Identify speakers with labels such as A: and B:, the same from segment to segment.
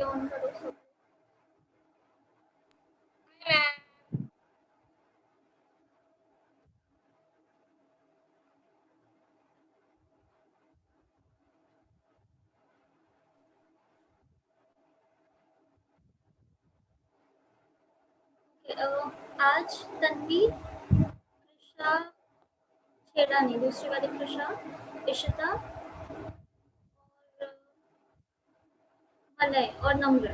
A: Video on करो सब। आज तन्वी, कृषा, छेड़ा नहीं, दूसरी वाली कृषा, इशिता और मलय और नम्र,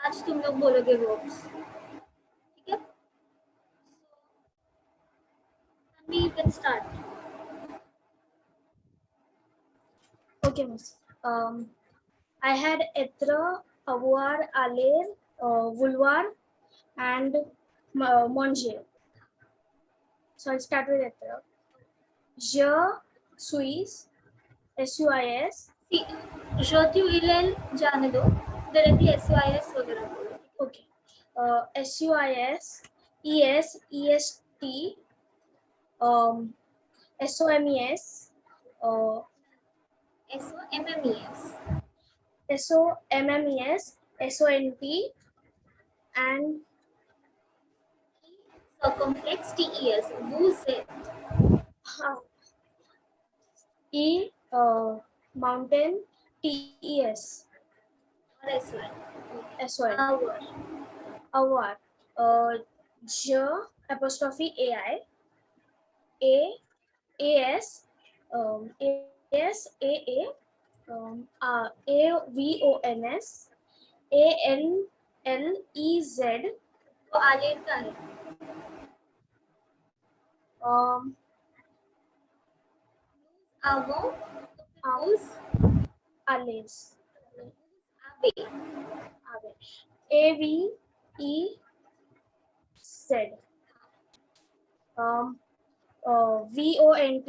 A: आज तुम लोग बोलोगे वर्ब्स, ठीक है? Tanvi, you can start.
B: Okay, miss. I had Etra, Avoir, Aler, Vulvar, and Monge. So I'll start with Etra. Je suis, SUIS.
A: Je tu il जाने दो, डायरेक्टली SYS वगैरह बोलो.
B: Okay. SUIS, ES, EST, SOMES,
A: SOMMES,
B: SOMMES, SONT, and
A: circumflex TES, wooz it.
B: E, mountain, TES,
A: और SY.
B: SON.
A: Hour.
B: J apostrophe AI, A, AS, AS, AA, AVONS, ALLEZ,
A: तो आलेर का है. Avon, wooz,
B: ALEZ,
A: ave.
B: AVEZ, VONT,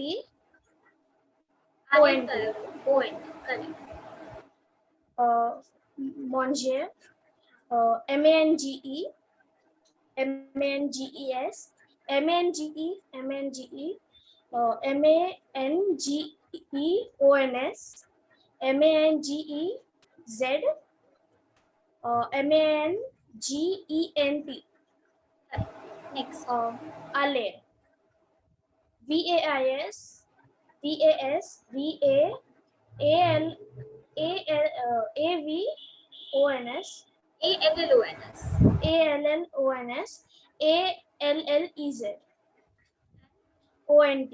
A: Aler का है. ONT, correct.
B: Monge, MANGE, MANGES, MANGE, MANGE, MANGEONS, MANGEZ, MANGENT,
A: Next.
B: ALER, VAIS, VAS, VA, AVONS,
A: ALLONS,
B: ALLONS, ALLEZ, ONT,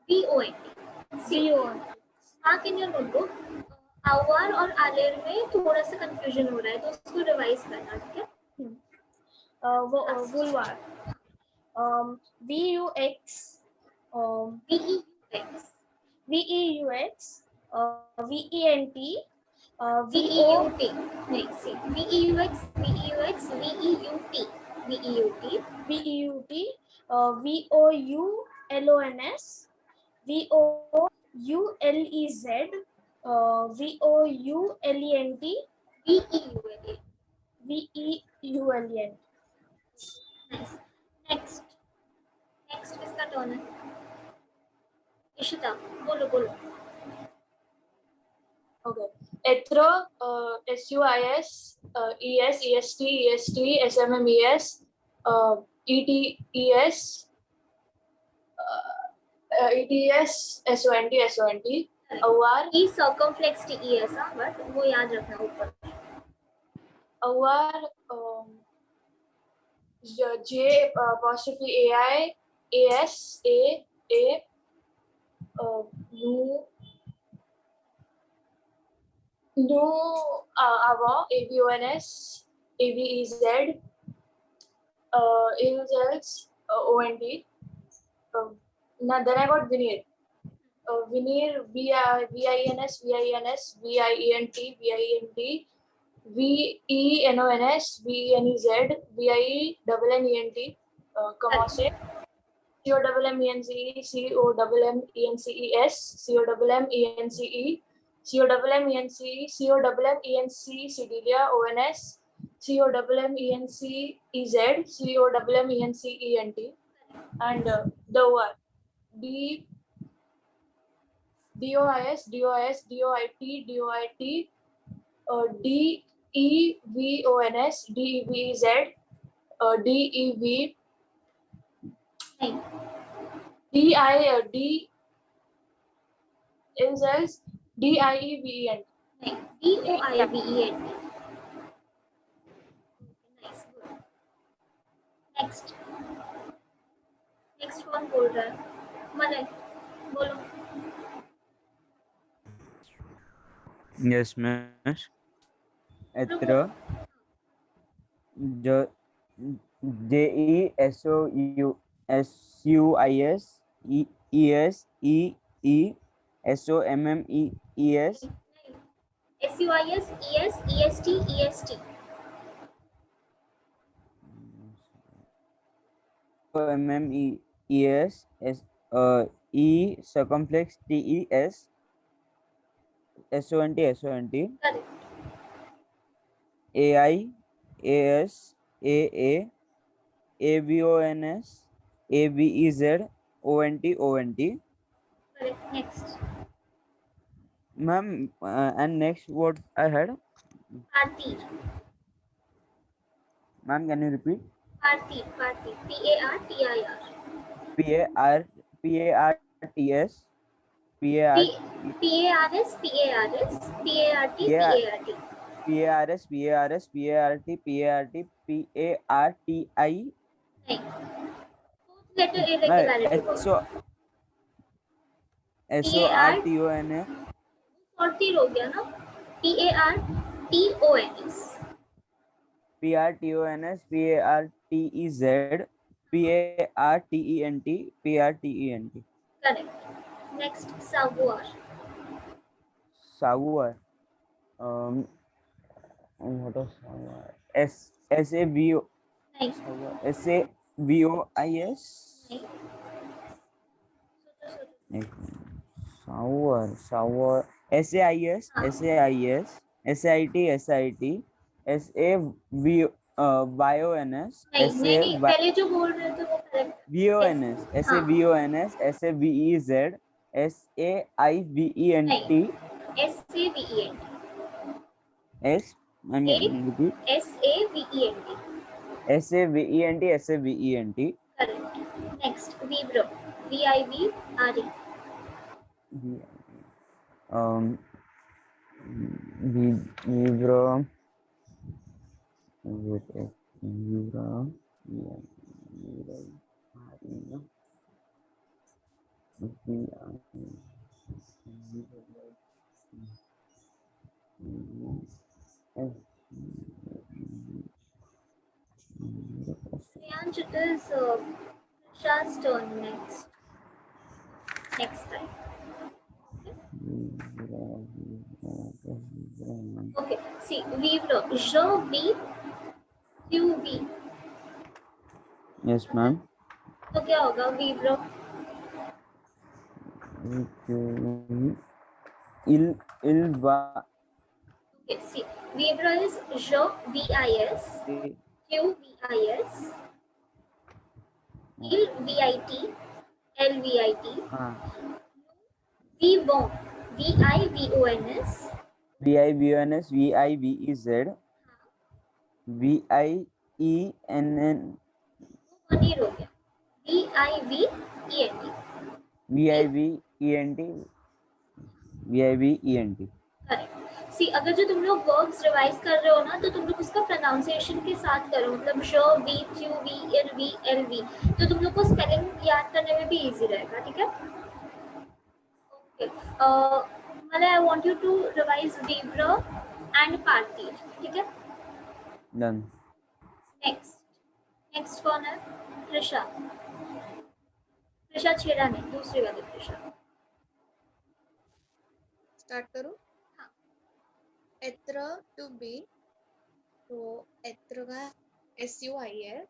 A: VONT.
B: VONT.
A: Mark in your notebook. आवर और आलेर में थोड़ा सा confusion हो रहा है, तो उसको रिवाइज करना, ठीक है?
B: Vulvar, VUX,
A: VEUX,
B: VEUX, VENT,
A: VEUT. Next, see. VEUX, VEUX, VEUT, VEUT,
B: VEUT, VOULONS, VOULEZ, VOULENT,
A: VEULA.
B: VEULN.
A: Nice. Next. Next किसका टर्न है? इशिता, बोलो बोलो.
C: Okay. Etra, SUIS, ES, EST, EST, SMMES, ETES, ETS, SONT, SONT, AUR,
A: E circumflex TES, हाँ, but वो याद रखना ऊपर.
C: AUR, J apostrophe AI, AS, A, Nu, AVO, AVONS, AVEZ, AUZs, ONT. Now then I got veneer. Veneer, VINS, VINS, VIENT, VIENT, VENONS, VENEZ, VIENNENT, Comose, COMMENCE, COMMENCES, COMMENCE, COMMENCE, COMMENC, Cedilia, ONS, COMMENCEZ, COMMENCENT, and the OR, DOIS, DOIT, DOIT, EVONS, DEVEZ, DEV,
A: नहीं
C: DI, is as DIEVEN.
A: नहीं DOIVENT. Nice good. Next next कौन बोल रहा है? Malay बोलो.
D: Yes, miss. Etra. Jo. JESOUSUIS ESEESOMMEES
A: SUIS ES EST EST.
D: OMMEES E circumflex TES SONT
A: correct.
D: AI AS AA AVONS AVEZ ONT.
A: Correct. Next
D: Ma'am, and next what I had?
A: पार्टीर.
D: Ma'am, can you repeat?
A: पार्टीर PARTIR.
D: PARTS
A: PARS PART PART. नहीं fourth letter irregularity को.
D: SORTON
A: fourth हो गया ना. PARTONS.
D: PRTONS PARTENT.
A: Correct. Next savoir.
D: Savoir. What was savoir? SAVO
A: नहीं
D: SAVOIS.
A: नहीं
D: Savoir SAIS
A: हाँ.
D: SAIS SIT VONS
A: नहीं पहले जो बोल रहे थे वो correct.
D: VONS SAVONS SAVEZ SAIVENT
A: SAVENT.
D: S. I mean repeat.
A: SAVENT.
D: SAVENT.
A: Correct. Next Vibro. VIVRE.
D: Vibro.
A: Priyansh, it is Prasha's turn next. Next time. Okay. See, Vibro. QV.
D: Yes, ma'am.
A: तो क्या होगा Vibro?
D: Ilva.
A: Okay. See, Vibro is VIS. QVIS. VIT. LVIT. Vibon. VIVONS.
D: VIVONS VIVEZ VIENN
A: paneer हो गया. VIVENT.
D: VIVENT.
A: Correct. सी अगर जो तुम लोग verbs revise कर रहे हो ना तो तुम लोग उसका प्रोनाउंसिएशन के साथ करो. मतलब श we Q V L V L V. तो तुम लोग को स्पेलिंग याद करने में भी इजी रहेगा. ठीक है. ओके. मतलब I want you to revise Vibro and party. ठीक है.
D: Done.
A: नेक्स्ट कौन है? त्रिशा. त्रिशा छेड़ा नहीं, दूसरी वाली त्रिशा.
E: स्टार्ट करो.
A: हाँ.
E: एत्र टू बी. तो एत्र का SUIS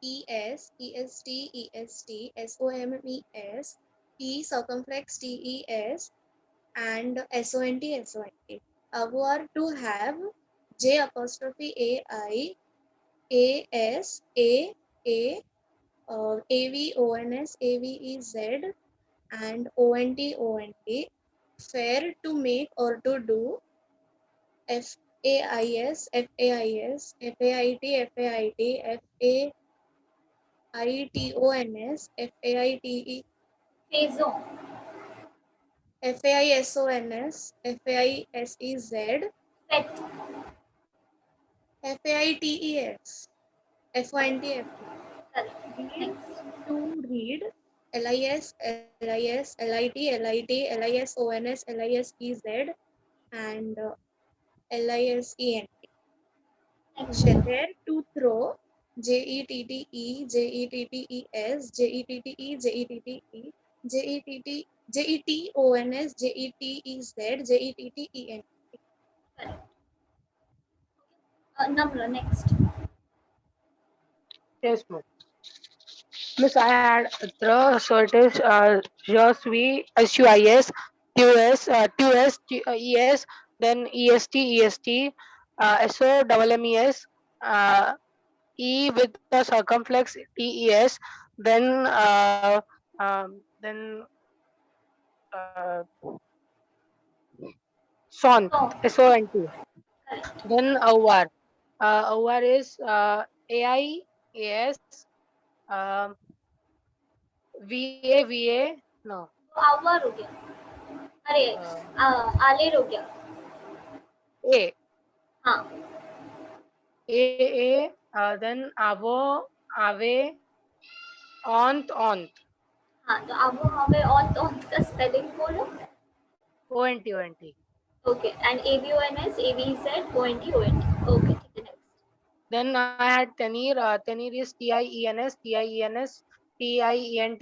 E: ES EST SOMMES E circumflex TES and SONT. Avoir to have J apostrophe AI AS AA AVONS AVEZ and ONT. Fair to make or to do. FAIS, FAIS, FAIT, FAIT, FAITONS, FAITE,
A: फेजो,
E: FAISONS, FAISEZ,
A: फेट,
E: FAITES, FONTF.
A: Correct, next,
E: To read, LIS, LIS, LIT, LIT, LISONS, LISEZ, and LISENT.
A: Next,
E: Share, to throw, JETTE, JETTES, JETTE, JETTE, JETTONS, JETEZ, JETTEN.
A: Correct, नम्र, next,
C: Yes, ma'am. Miss, I had so it is Je suis, SUIS, TUS, TUS, ES, then EST, SOMMES, E with the circumflex TES, then then SONT,
A: सो,
C: SONT,
A: correct,
C: then AUR is AIAS, um, VA, no,
A: आवर हो गया, अरे आलेर हो गया,
C: A,
A: हाँ,
C: then AVO, AVE, ONT,
A: हाँ, तो अब हमें ऑन का स्पेलिंग बोलो,
C: ONT.
A: Okay, and AVONS, AVZ, ONT, okay, ठीक है, next,
C: Then I had Tenir, Tenir is TIENS, TIENS, TIENT,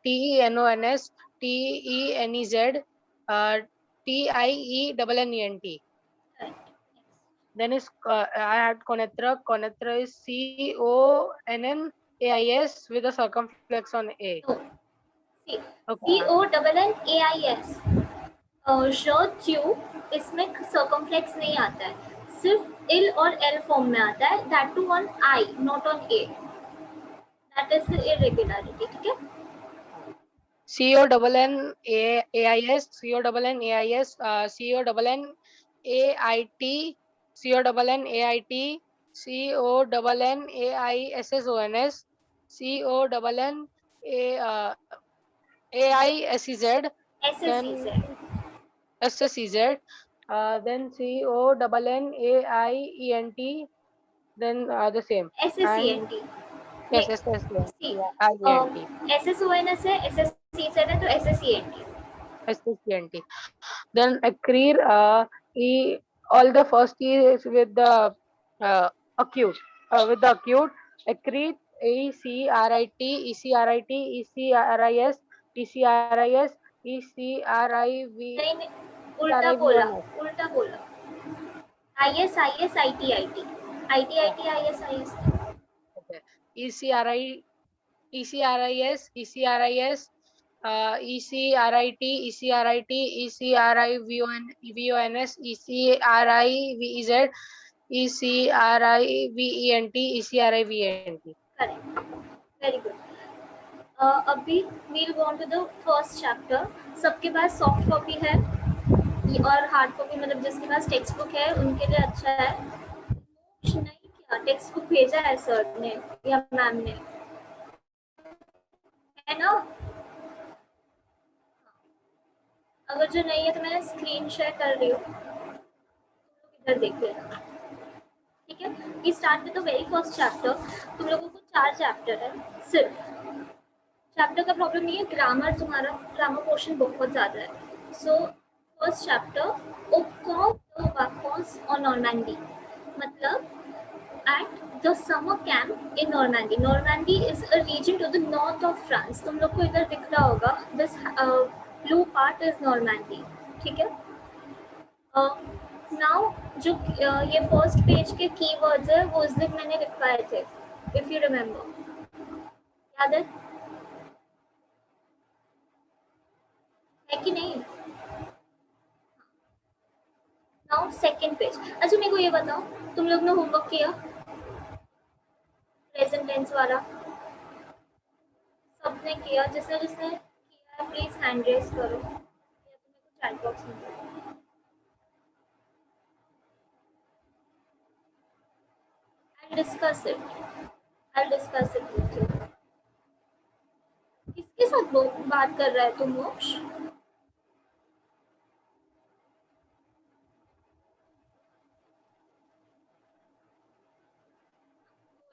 C: TENONS, TENEZ, TIENNENT.
A: Correct,
C: Then is I had Conetra is CONNAIS with a circumflex on A.
A: No, सी,
C: Okay.
A: CONNAIS, इसमें circumflex नहीं आता है, सिर्फ इल और L form में आता है, that too on I not on A, that is the irregularity, ठीक है,
C: CONNAIS, CONNAIS, CONNAIT, CONNAIT, CONNAISSONS, CONNAISEZ, then
A: SSEZ,
C: SSEZ, then CONNAIENT, then the same. And
A: SSENT,
C: yes, SSENT,
A: C,
C: yeah, IENT,
A: SSONS है, SSEZ है, तो SSENT,
C: SSENT. Then acrir, all the first E is with the acute, acrit, ECRIT, ECRIT, ECRIS, ECRIS, ECRIV,
A: नहीं नहीं, उल्टा बोला, उल्टा बोला, IS IS IT IT IT IT IS IS,
C: ECRI, ECRIS, ECRIS, ECRIT, ECRIT, ECRIVONS, ECRIVEZ, ECRIVENT, ECRIVENT.
A: Correct, very good, अभी we'll go on to the first chapter, सबके पास soft copy है और हार्ड कॉपी, मतलब जिसके पास text book है उनके लिए अच्छा है, नहीं क्या टेक्स्ट बुक भेजा है सर ने या मैम ने, है ना, अगर जो नहीं है तो मैं स्क्रीन शेयर कर रही हूँ, इधर देख लेना, ठीक है, we start with the very first chapter, तुम लोगों को 4 चैप्टर है सिर्फ, चैप्टर का प्रॉब्लम नहीं है, ग्रामर तुम्हारा ग्रामर पोर्शन बहुत ज़्यादा है, सो फर्स्ट चैप्टर वाकॉन्स और नॉर्मैंडी, मतलब at the summer camp in Normandy. Normandy is a region to the north of France. तुम लोग को इधर दिख रहा होगा, this blue part is Normandy, ठीक है, now जो ये फर्स्ट पेज के कीवर्ड्स है वो उस दिन मैंने लिखवाए थे, if you remember, याद है कि नहीं, now सेकंड पेज, अच्छा मेरे को ये बताओ, तुम लोग ने होमवर्क किया प्रेजेंट टेंस वाला, सबने किया, जिसने जिसने किया है प्लीज हैंड रेज करो या तो मेरे को चैट बॉक्स में दो, discuss it. I'll discuss it with you. किसके साथ बात कर रहा है तू मोक्ष?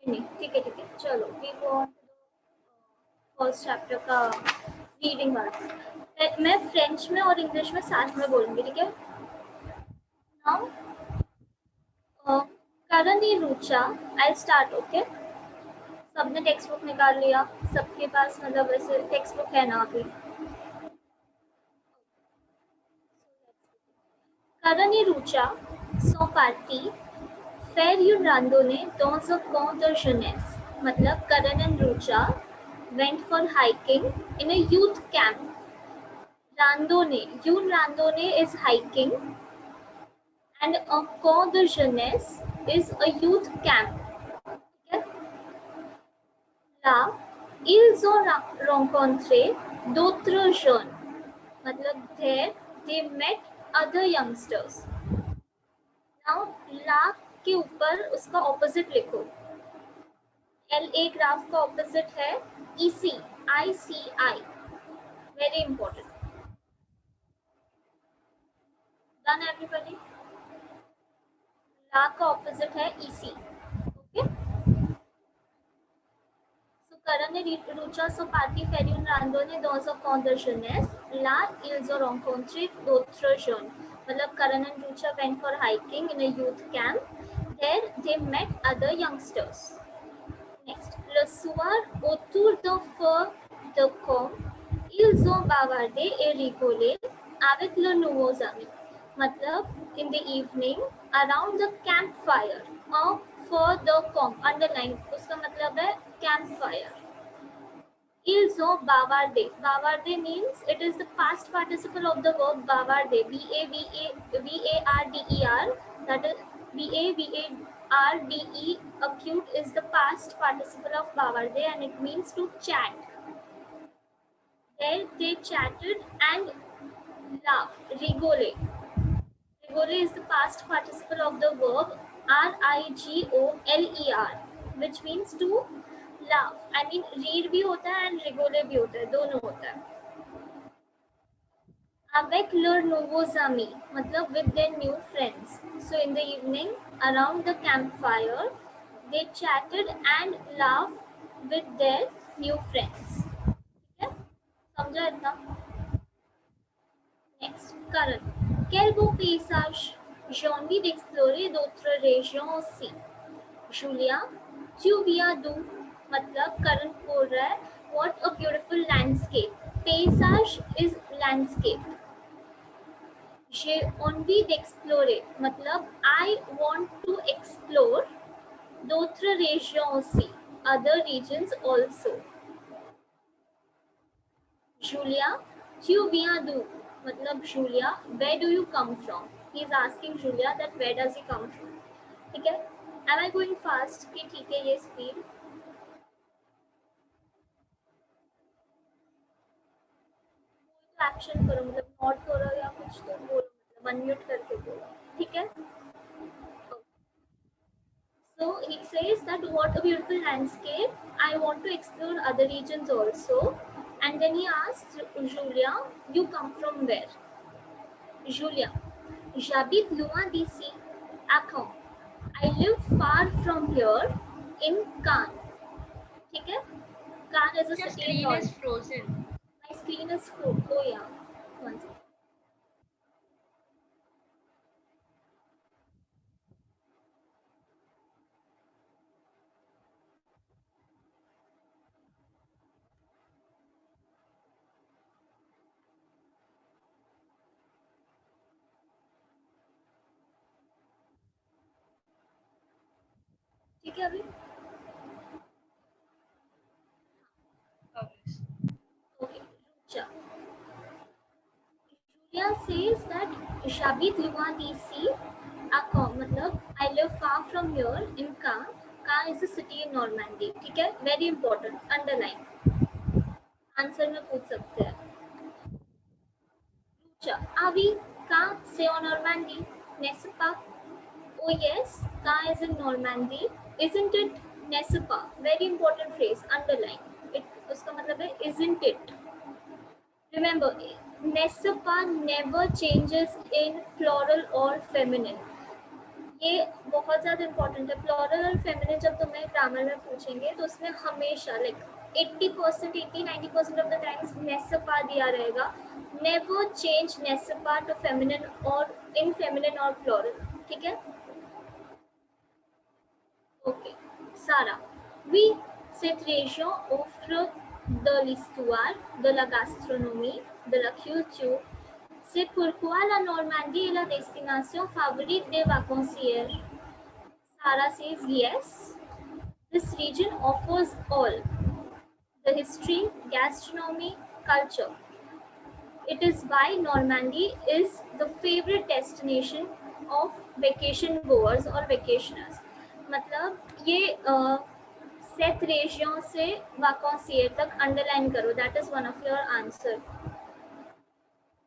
A: नहीं, ठीक है चलो we go on first chapter का रीडिंग वाला। मैं फ्रेंच में और इंग्लिश में साथ में बोलूंगी, ठीक है? नाउ करनी रुचा, आई स्टार्ट, ओके? सबने टेक्स्ट बुक निकाल लिया? सबके पास मतलब वैसे टेक्स्ट बुक है ना अभी? Karani Rucha sont partis faire une randonnée dans un camp de jeunesse. मतलब Karan and Rucha went for hiking in a youth camp. Randonnée, une randonnée is hiking and a camp de jeunesse is a youth camp. Okay? Là, ils ont rencontré d'autres jeunes. मतलब there they met other youngsters. Now ला के ऊपर उसका opposite लिखो। L A ग्राफ का opposite है ईसी, I C I, very important. Done everybody? ला का ऑपोजिट है ईसी, okay? So Karan et Rucha sont partis faire une randonnée dans un camp de jeunesse. Là, ils ont rencontré d'autres jeunes. मतलब Karan and Rucha went for hiking in a youth camp. There, they met other youngsters. Next, le soir, autour d'un feu de camp, ils ont bavardé et rigolé avec leurs nouveaux amis. मतलब in the evening, around the campfire, or for the camp, underline, उसका मतलब है campfire. Ils ont bavardé. Bavardé means it is the past participle of the verb bavardé. B-A-V-A-R-D-E-R. That is B-A-V-A-R-D-E. Acute is the past participle of bavardé and it means to chat. There they chatted and laughed. Rigole. Rigole is the past participle of the verb R-I-G-O-L-E-R, which means to laugh. I mean read भी होता है and rigole भी होता है, दोनों होता है। Avec leurs nouveaux amis, मतलब with their new friends. So in the evening, around the campfire, they chatted and laughed with their new friends. ठीक है? समझा इतना? Next, Karan. Quel beau paysage! J'ai envie d'explorer d'autres régions aussi. Julia, tu viens d'où? मतलब करण बोल रहा है what a beautiful landscape. Paysage is landscape. J'ai envie d'explorer मतलब I want to explore d'autres régions aussi, other regions also. Julia, tu viens d'où? मतलब Julia, where do you come from? He is asking Julia that where does he come from. ठीक है? Am I going fast? कि ठीक है ये speed? Action करो, मतलब note करो या कुछ तो बोलो, मतलब अनम्यूट करके बोलो, ठीक है? So he says that what a beautiful landscape. I want to explore other regions also. And then he asks Julia, you come from where? Julia, j'habite loin d'ici, à Caen. I live far from here in Caen. ठीक है? Caen is a
E: Your
A: city in
E: screen
A: North.
E: is frozen.
A: My screen is full. Oh yeah. One second. ठीक है अभी? Okay. Rucha. Julia says that j'habite loin d'ici, à Caen. मतलब I live far from here in Caen. Caen is a city in Normandy. ठीक है? Very important. Underline. Answer में पूछ सकते हैं। Rucha, ah oui, Caen c'est en Normandie, n'est-ce pas? Oh yes, Caen is in Normandy. Isn't it? N'est-ce pas? Very important phrase. Underline. It. उसका मतलब है isn't it? Remember, n'est-ce pas never changes in plural or feminine. ये बहुत ज़्यादा important है. प्लॉरल और feminine जब तुम्हें ग्रामर में पूछेंगे तो उसमें हमेशा लाइक 80%, 80-90% of the times n'est-ce pas दिया रहेगा. Never change n'est-ce pas to feminine और इन फेमिनिन और प्लॉरल. ठीक है. Ok. Sarah, oui, cette région offre de l'histoire, de la gastronomie, de la culture. C'est pourquoi la Normandie est la destination favorite des vacanciers. Sarah says yes. This region offers all the history, gastronomy, culture. It is why Normandy is the favorite destination of vacation goers or vacationers. मतलब ये set ratio से वाकॉन्सियर तक underline करो. That is one of your answer.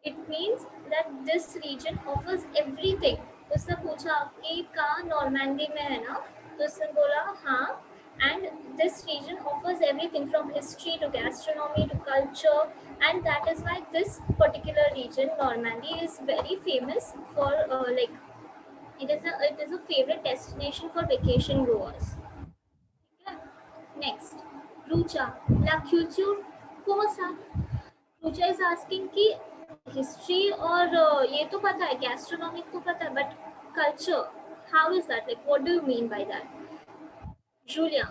A: It means that this region offers everything. उसने पूछा कि कहाँ Normandy में है ना, तो उसने बोला हाँ. And this region offers everything from history to gastronomy to culture, and that is why this particular region, Normandy, is very famous for like it is a favorite destination for vacation goers. Okay. Next, Rucha, la culture, कौन सा? Rucha is asking कि history और ये तो पता है, gastronomic तो पता है, but culture, how is that? Like, what do you mean by that? Julien,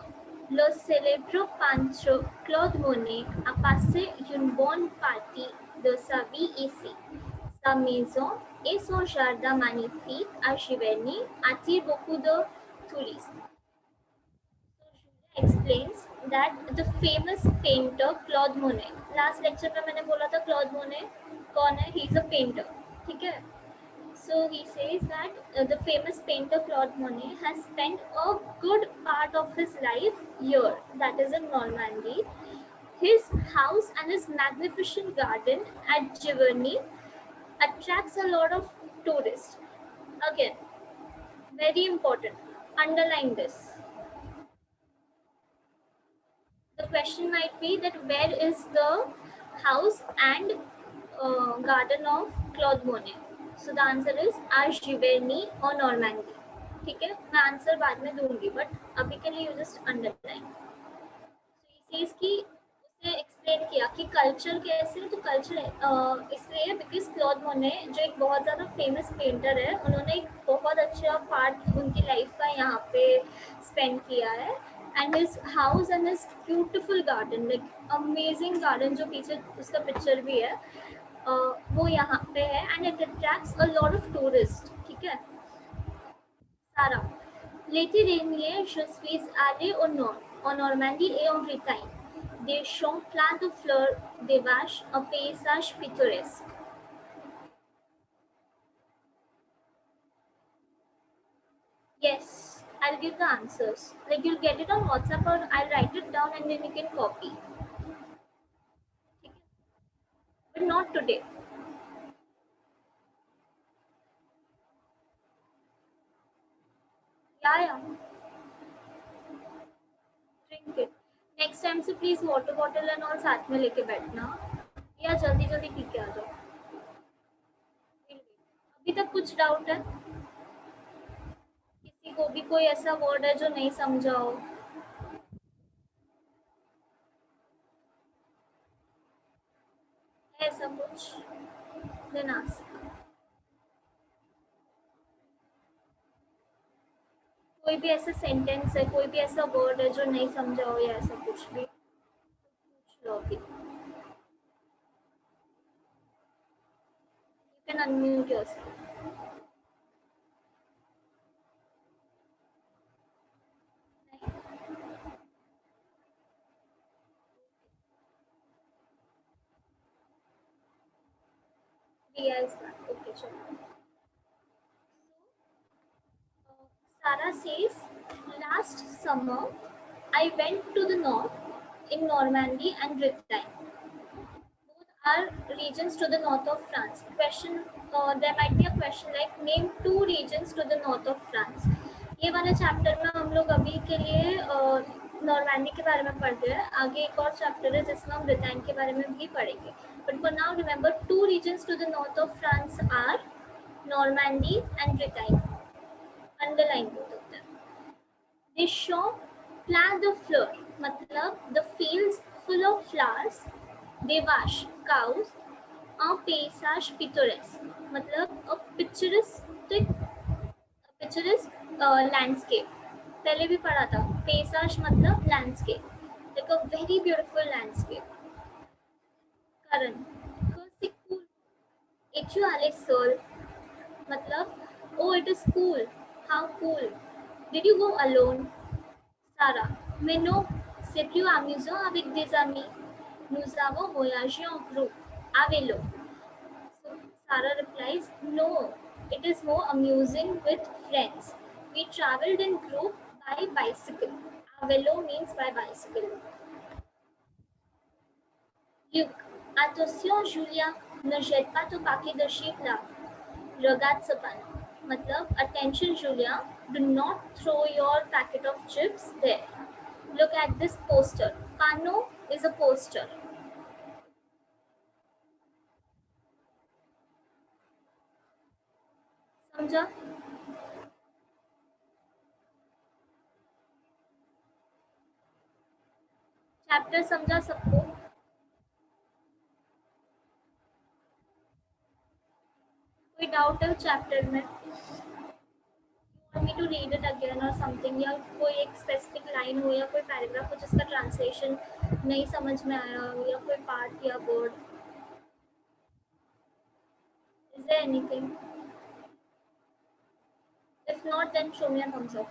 A: le célèbre peintre Claude Monet a passé une bonne partie de sa vie ici. Sa maison et son jardin magnifique à Giverny attirent beaucoup de touristes. So Julien explains that the famous painter Claude Monet, last lecture में मैंने बोला था Claude Monet कौन है? He is a painter. ठीक है. So he says that the famous painter Claude Monet has spent a good part of his life here, that is in Normandy. His house and his magnificent garden at Giverny attracts a lot of tourists. Again, very important. Underline this. The question might be that where is the house and garden of Claude Monet? So the answer is à Giverny or Normandy. ठीक है, मैं answer बाद में दूंगी, but अभी के लिए you just underline. So इस की उसने एक्सप्लेन किया कि कल्चर कैसे है. तो कल्चर इसलिए बिकॉज क्लॉड मोने जो एक बहुत ज़्यादा फेमस पेंटर है, उन्होंने एक बहुत अच्छा पार्ट उनकी लाइफ का यहाँ पे स्पेंड किया है. And his house and his beautiful garden, like amazing garden, जो पीछे उसका पिक्चर भी है, वो यहाँ पे है. And it attracts a lot of tourist. ठीक है. सारा, l'été dernier, je suis allée au nord, en Normandie et en Bretagne. Des champs pleins de fleurs, des vaches, un paysage pittoresque. Yes, I'll give the answers. Like, you'll get it on WhatsApp or I'll write it down and then you can copy. But not today. Yeah. Drink it. Next time से please water bottle and all साथ में लेके बैठना, या जल्दी जल्दी P के आ जाओ. अभी तक कुछ डाउट है? किसी को भी कोई ऐसा वर्ड है जो नहीं समझा हो? ऐसा कुछ देन आस्क. कोई भी ऐसा सेंटेंस है, कोई भी ऐसा वर्ड है जो नहीं समझा हो, या ऐसा कुछ भी पूछ लो अभी. You can unmute yourself. Priya is back. Okay, चलो. Sarah says, last summer I went to the north in Normandy and Bretagne. Both are regions to the north of France. Question, there might be a question like name two regions to the north of France. ये वाला chapter में हम लोग अभी के लिए Normandy के बारे में पढ़ते हैं. आगे एक और चैप्टर है जिसमें हम ब्रिटेन के बारे में भी पढ़ेंगे. But for now remember two regions to the north of France are Normandy and Britain. Underline both of them. They show plant the floor, मतलब the fields full of flowers. They wash cows. A paysage pittoresque, मतलब a picturesque landscape. पहले भी पढ़ा था. paysage मतलब landscape, like a very beautiful landscape. Karan, c'est cool. Et tu allais seul, मतलब oh it is cool. How cool. Did you go alone? Sarah, mais non, c'est plus amusant avec des amis. Nous avons voyagé en groupe, à vélo. So Sarah replies, no, it is more amusing with friends. We traveled in group by bicycle. À vélo means by bicycle. Luke, attention Julia, ne jette pas ton paquet de chips là. Regarde ce panneau. मतलब attention Julia, do not throw your packet of chips there. Look at this poster. Panneau is a poster. समझा? Chapter समझा सबको? कोई doubt है chapter में? me to read it again or something, या कोई एक स्पेसिफिक लाइन हो या कोई पैराग्राफ हो जिसका ट्रांसलेशन नहीं समझ में आया हो या कोई पार्ट या word. Is there anything? If not, then show me a thumbs up.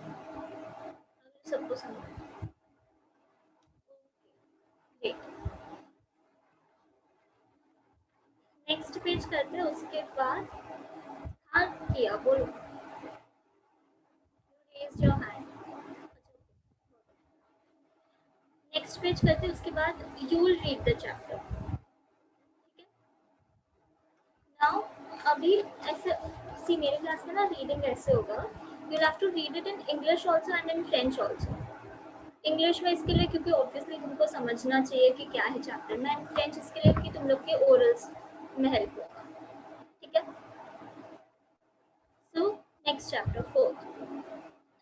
A: सबको समझ. Great. नेक्स्ट पेज करते हैं. उसके बाद हाँ किया बोलो. Raise your hand. Next page करते हैं. उसके बाद you will read the chapter. ठीक है. Now अभी ऐसे सी मेरे क्लास में ना रीडिंग ऐसे होगा. You have to read it in English also and in French also. English में इसके लिए क्योंकि ऑब्वियसली तुमको समझना चाहिए कि क्या है चैप्टर में. एंड फ्रेंच इसके लिए कि तुम लोग के ओरल्स में हेल्प होगा. ठीक है. So next chapter 4.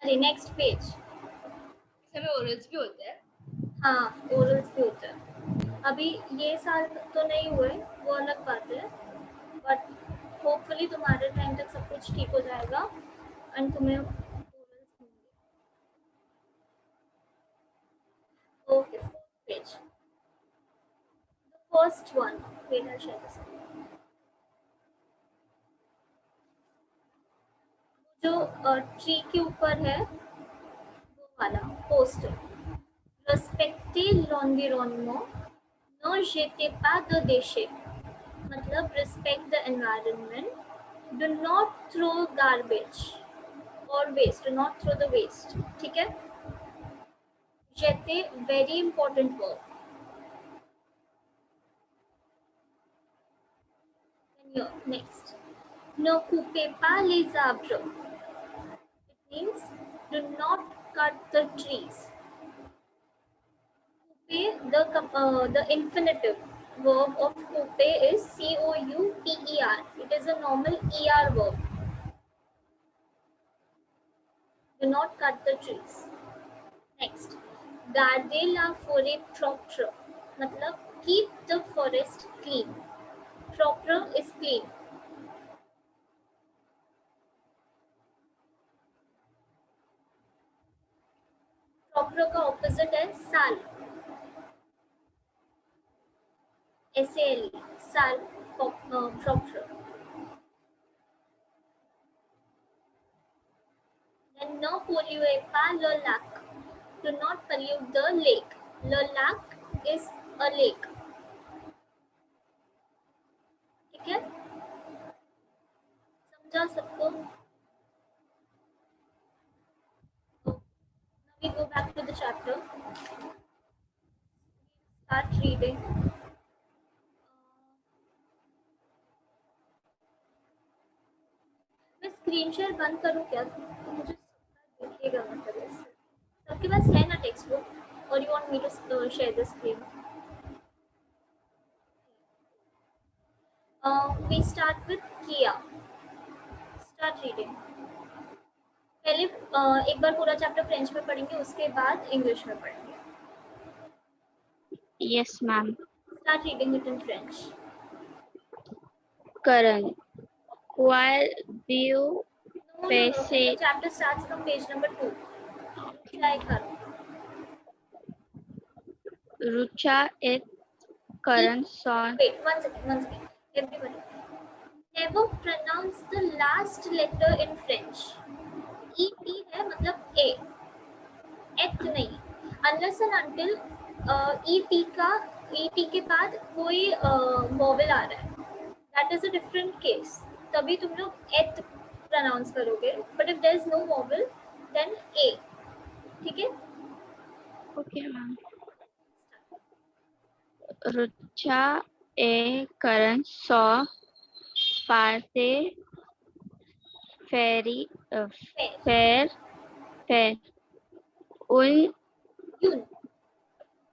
A: अरे नेक्स्ट पेज.
E: इसमें ओरल्स भी होते हैं.
A: हाँ ओरल्स भी होते हैं. अभी ये साल तो नहीं हुए, वो अलग बात है. बट होपफुली तुम्हारे टाइम तक सब कुछ ठीक हो जाएगा एंड तुम्हें ओरल्स होंगे. Okay. Page first one. Wait I share this. जो ट्री के ऊपर है वो वाला poster. Respectez l'environnement, ne jetez pas de déchets. मतलब respect the environment. Do not throw garbage or waste. Do not throw the waste. ठीक है. Jeter, very important word. Next. Ne coupez pas les arbres. It means do not cut the trees. The infinitive verb of coupe is couper. It is a normal er verb. Do not cut the trees. Next, gardez la forêt propre. मतलब keep the forest clean. Propre is clean. Propre का opposite है sale. SALE, sal, propre. Then ne polluez pas le lac. Do not pollute the lake. Le lac is a lake. ठीक है. समझा सबको? Now we go back to the chapter. Start reading. Screen share बंद करूँ क्या? तो मुझे देखिएगा मतलब ऐसे। आपके पास है ना टेक्स्ट बुक और you want me to share the screen? We start with Kia. Start reading. पहले एक बार पूरा चैप्टर फ्रेंच में पढ़ेंगे, उसके बाद इंग्लिश में पढ़ेंगे.
F: Yes, ma'am.
A: Start reading it in French.
F: Karan, while you
A: No,
F: Paise.
A: the chapter starts from page number 2. Try Karan.
F: Rucha et Karan saw
A: Wait, one second. Everybody. Never pronounce the last letter in French. ET है मतलब A. एथ नहीं. Unless and until ET के बाद कोई vowel आ रहा है. That is a different case. तभी तुम लोग एथ प्रोनाउंस करोगे. But if there is no vowel, then A. ठीक है?
F: Okay, ma'am. Rucha et Karan saw Parte Fairy
A: Fair.
F: Fair Un
A: Yun.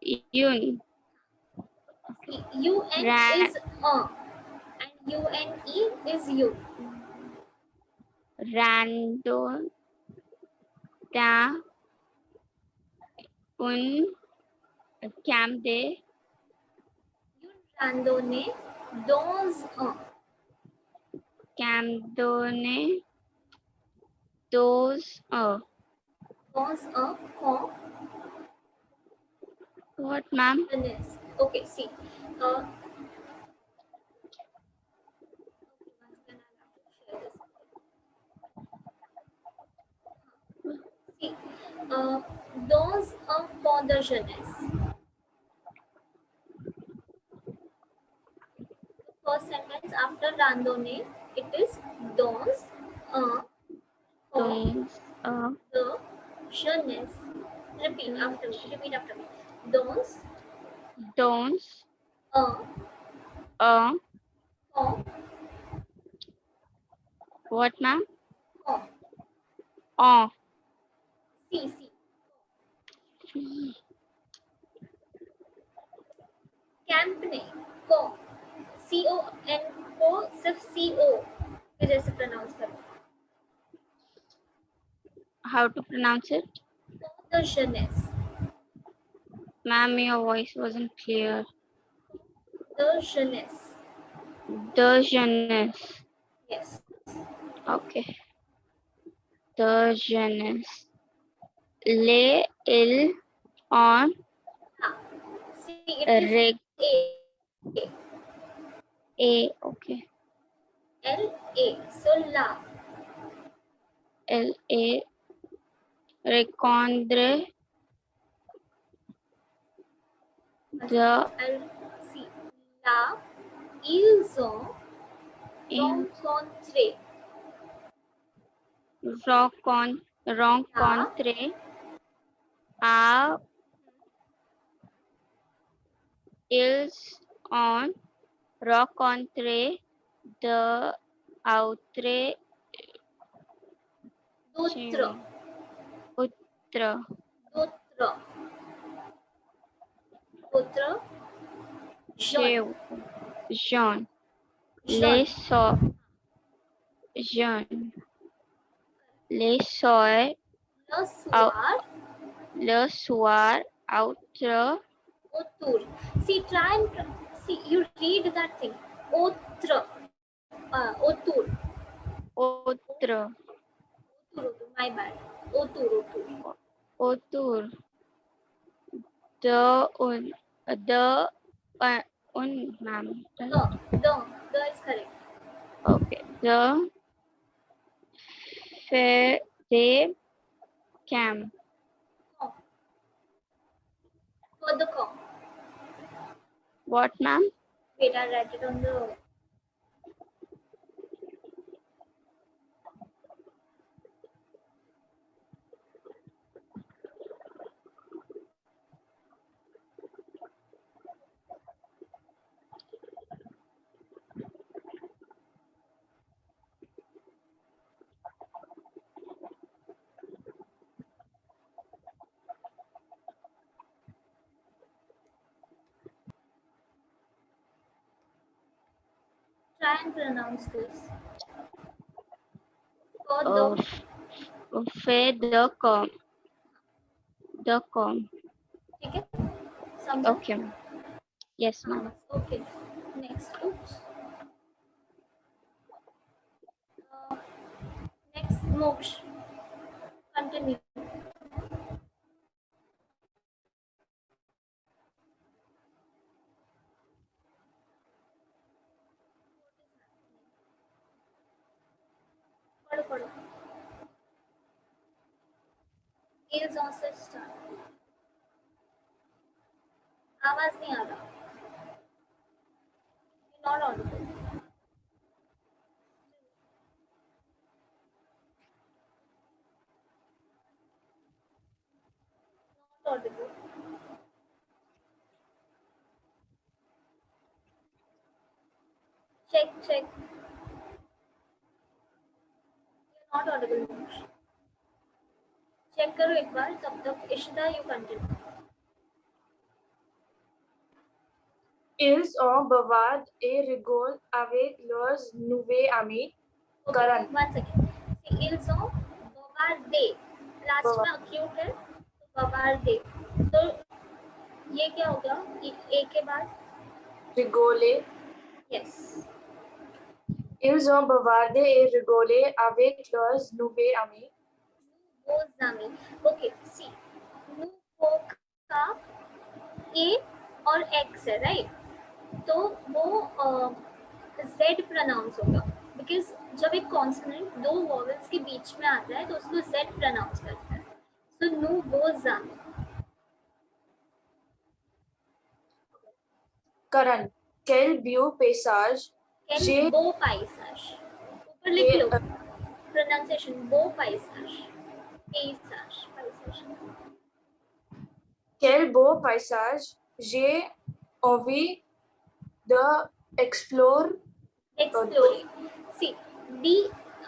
F: Yun
A: UN is and UNE is you.
F: Random Da Un Camde
A: Yun randonne dans
F: Camdone Those
A: con
F: What, ma'am?
A: goodness. Okay, see. See, dans pour de jeunesse. First sentence after randonnée, it is dans pour
F: Those
A: de jeunesse. Repeat after me. Dans
F: Don'ts
A: pour
F: What, ma'am?
A: C. Camp नहीं को CON को सिर्फ CO के जैसे pronounce करो.
F: How to pronounce it?
A: The jeunesse.
F: Ma'am, your voice wasn't clear.
A: The jeunesse.
F: The jeunesse.
A: Yes.
F: Okay. The jeunesse. Les il on
A: See, it is
F: reg
A: A.
F: okay.
A: LA. So la.
F: LA Recondre the
A: I'll see. La. Ils ont
F: in
A: rencontré.
F: rencontre a ils on rencontre the autre
A: D'autres.
F: Utra
A: Jean.
F: Jean
A: Jean.
F: Jean les soir le soir outre
A: Autour. See, try and see. You read that thing. Autre. Autour.
F: autre
A: My bad. Autour.
F: autour the un ma'am
A: The is correct.
F: okay the fair they camp
A: For the com.
F: what ma'am
A: Wait, I'll write it on the. try and pronounce this. For
F: Oh,
A: the,
F: fe the com. The com.
A: ठीक है? समझा?
F: Okay. Yes, ma'am.
A: Okay. Next. Oops. Next, Moksh. Continue. पढ़ो पढ़ो. Skills on से start. आवाज नहीं आ रहा. You're not audible. Not audible. Check, check. You're not audible, Moksh. Check करो एक बार. तब तक Ishita you continue.
B: Ils ont bavard et rigole avec leurs nouveaux amis. Karan.
A: One second. See, ils ont bavardé. Last में acute है तो बवार्डे. तो ये क्या हो गया? ए के बाद
B: Rigole.
A: Yes.
B: Ils ont bavardé et rigolé avec leurs nouveaux amis.
A: वो जामी. ओके सी. वो का ए और एक्स है राइट. तो वो जेड प्रोनाउंस होगा बिकॉज जब एक कॉन्सोनेंट दो वॉवेल्स के बीच में आता है तो उसको जेड प्रोनाउंस करता है. सो नु वो जामी.
B: Karan. Quel beau paysage.
A: कैन
B: J'ai
A: बो पाइसाश. ऊपर लिख लो प्रोनाउंसिएशन. बो पाइसाश. पाइसाश.
B: Quel beau paysage. J'ai envie de explorer.
A: Explore. सी डी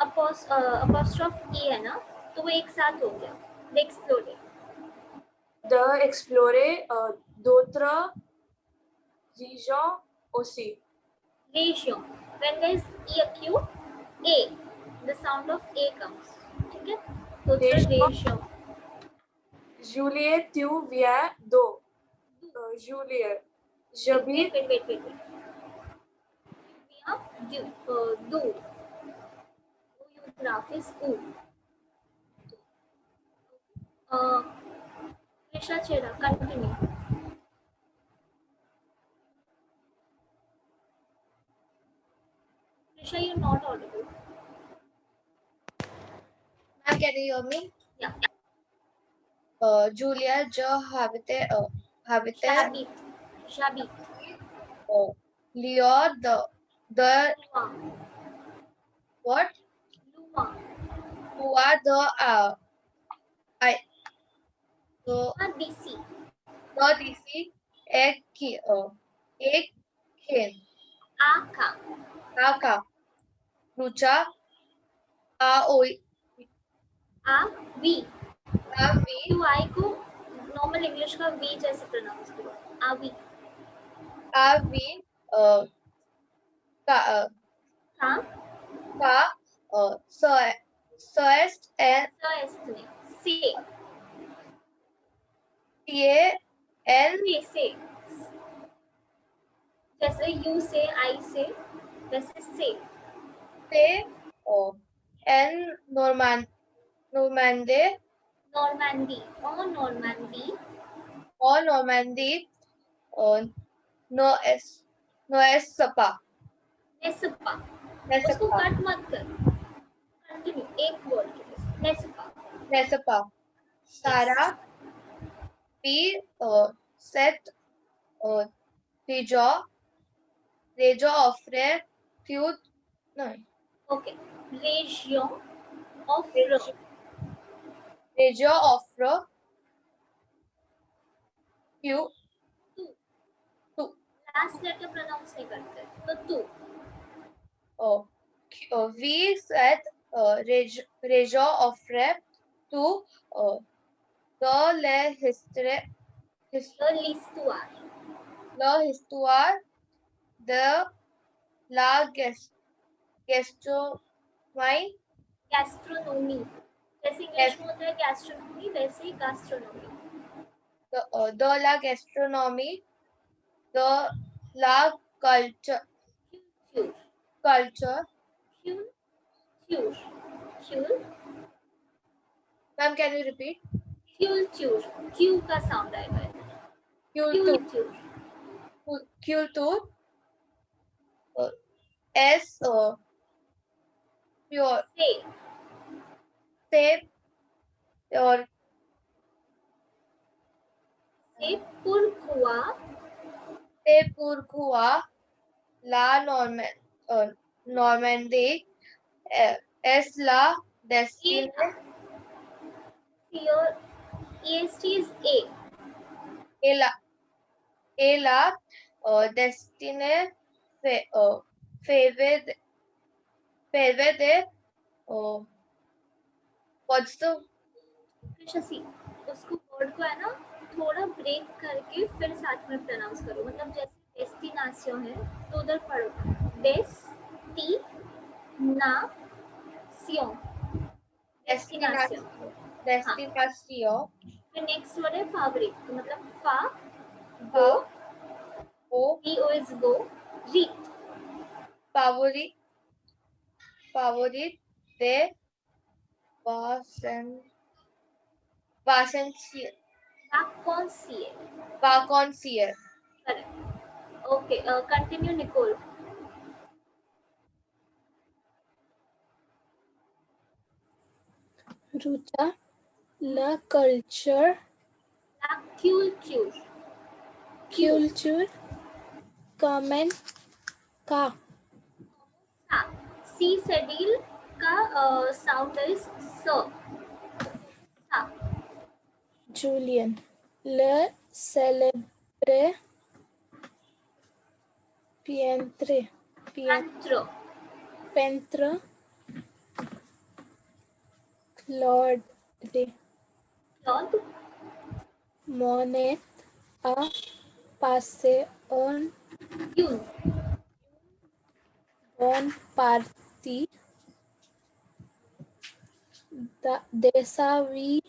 A: apostrophe e है ना तो वो एक साथ हो गया. The explore.
B: De explorer d'autres régions aussi.
A: रेशियो. When there is e acute a the sound of a comes. ठीक है. तो
B: Ratio.
A: Ratio.
B: Juliet, tu viens d'où? Juliet. J'habite
A: wait. Yeah, do. Graph is u. Risha Chera, continue. Risha, you're not audible.
E: Ma'am, can you hear me?
A: Yeah.
E: Julia, je habite
A: Shabit.
E: Leo, the
A: Lua.
E: what?
A: Lua.
E: Who are the I so
A: DC.
E: the DC एक खेन
A: Aka.
E: आका रुचा आ ओई
A: A V.
E: Uh we
A: तो I को normal English का V जैसे pronounce करो. A V.
E: Uh we का
A: हाँ.
E: का सर्स्ट एन
A: इसने से.
E: टीए एन
A: से जैसे यू से आई से वैसे से.
E: से एन नॉर्मैंडे
A: नॉर्मैंडी और नॉर्मैंडी.
E: और नॉर्मैंडी नो एस सपा
A: नेसपा. उसको
E: नेसपा
A: कट मत कर. कंटिन्यू एक वर्ड के लिए. नेसपा.
E: नेसपा सारा पी सेट रेजो ऑफ्रे फ्यूज नहीं
A: ओके. रेशियो ऑफ
E: रेजो ऑफ्रो फ्यू
A: लास्ट लेटर प्रोनाउंस नहीं करते तो तू.
E: we said रेजो ऑफ्रे टू the le histoire
A: द लिस्टुआर.
E: the histoire de La gastronomie.
A: गैस्ट्रोनोमी, जैसे इंग्लिश में होता है गैस्ट्रोनोमी, वैसे ही गैस्ट्रोनोमी.
E: The la gastronomie. The la culture.
A: क्यूर
E: Culture.
A: क्यूर क्यूर क्यूर
E: Ma'am, can you repeat?
A: क्यूर क्यू का साउंड आएगा.
E: Culture.
A: क्यूर
E: Culture. S pure.
A: से
E: Say pure.
A: से पुरकुआ
E: Say pourquoi la Normandie es la destinée.
A: your EST is A.
E: Et la destinée favor de what's the
A: Shashi, उसको वर्ड को है ना थोड़ा ब्रेक करके फिर साथ में प्रोनाउंस करो. मतलब जैसे डेस्टिनेशन है तो उधर पढ़ो डेस्टिनेशन.
E: destination.
A: फिर नेक्स्ट वर्ड है फावरिट, तो मतलब फा go,
E: O
A: V O is go, रीट
E: favorite de vacancier.
A: vacancier. Correct. Okay, continue Nicole.
G: Rucha, la culture,
A: La culture.
G: culture, comment, ka,
A: सा, सी सेडिल का साउंड इज स. सा.
G: Julian, le celebre, pientre,
A: Antro.
G: pentre, Lord,
A: Lord.
G: monet, a passe on
A: Yun.
G: bon parti, desavi,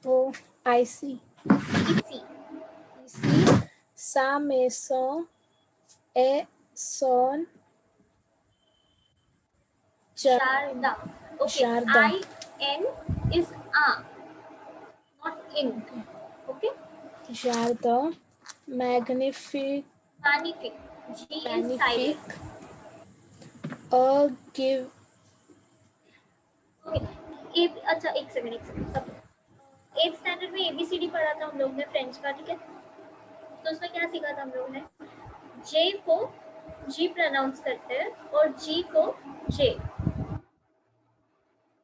G: oh, I see.
A: Isi.
G: Ici, sa maison et son
A: Sharda. Okay.
G: Sharda.
A: I-N is a, not in. Okay.
G: jardin, magnifique,
A: Magnifique. G is
G: magnifique,
A: silent.
G: give,
A: Okay. अच्छा एक second. सब 8th standard में ABCD पढ़ा था हम लोग ने French का, ठीक है. तो उसमें क्या सीखा था हम लोग ने, जे को जी प्रोनाउंस करते हैं और जी को जे.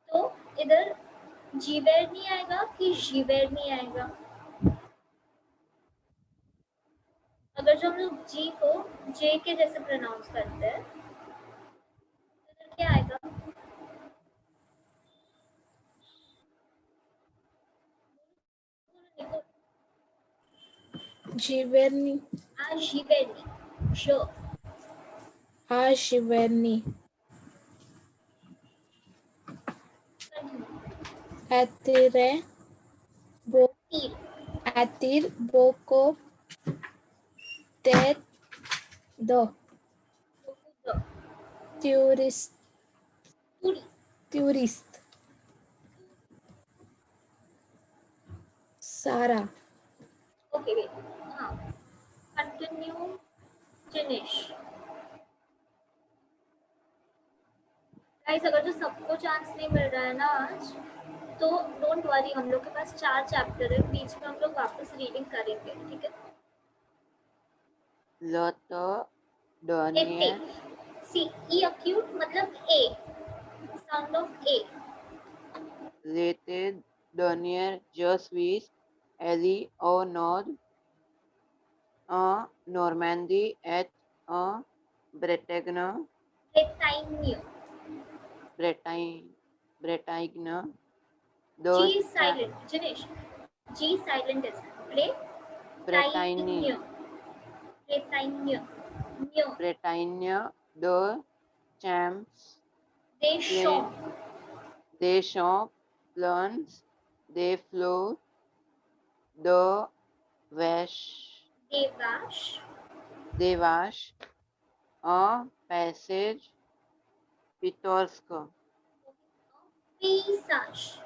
A: तो इधर जीवेर नहीं आएगा कि जीवेर नहीं आएगा. अगर जो हम लोग जी को जे के जैसे प्रोनाउंस करते हैं तो इधर क्या आएगा.
G: giverni,
A: जीवेरनी. जो
G: a giverni, attire,
A: तीर.
G: attire beaucoup tête de tourist,
A: पूरी.
G: tourist, Sarah,
A: okay wait. हाँ, कंटिन्यू जिनेश. गाइस, अगर जो सबको चांस नहीं मिल रहा है ना आज, तो डोंट वरी, हम लोग के पास 4 चैप्टर है, बीच में हम लोग वापस रीडिंग करेंगे, ठीक है.
D: Loto,
A: एते
D: Donier,
A: सी ई अक्यूट मतलब ए, साउंड ऑफ ए.
D: Lete, Donier, je suis, Ellie, au nord, en Normandie et en Bretagne,
A: ब्रेटाइनियो.
D: Bretagne,
A: जी
D: dos,
A: साइलेंट जिनेश. जी साइलेंट है.
D: Bretagne,
A: ब्रेटाइनियो. Bretagne. New.
H: Bretagne, the champs,
A: Deschamps.
H: Deschamps, plans, they flow, the Vache,
A: Devash.
H: Devash, a passage, pittoresque,
A: Paysage.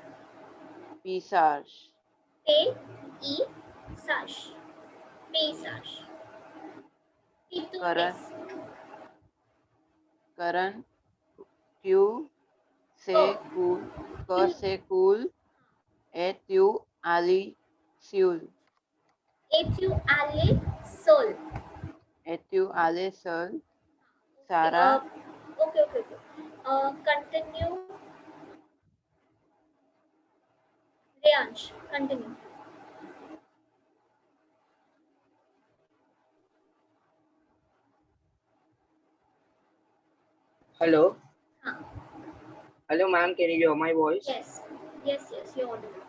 H: Pisage,
A: Paysage. Paysage.
H: Karan,
A: Pittoresque.
H: Karan, Q, say cool, K say cool, et tu ali, Seul,
A: Étoile sol.
H: et tu ali seul,
A: Uh,
H: Sarah,
A: okay. Continue. Reansh, continue.
I: Hello.
A: Huh.
I: Hello, ma'am. Can you hear my voice?
A: Yes, you're audible.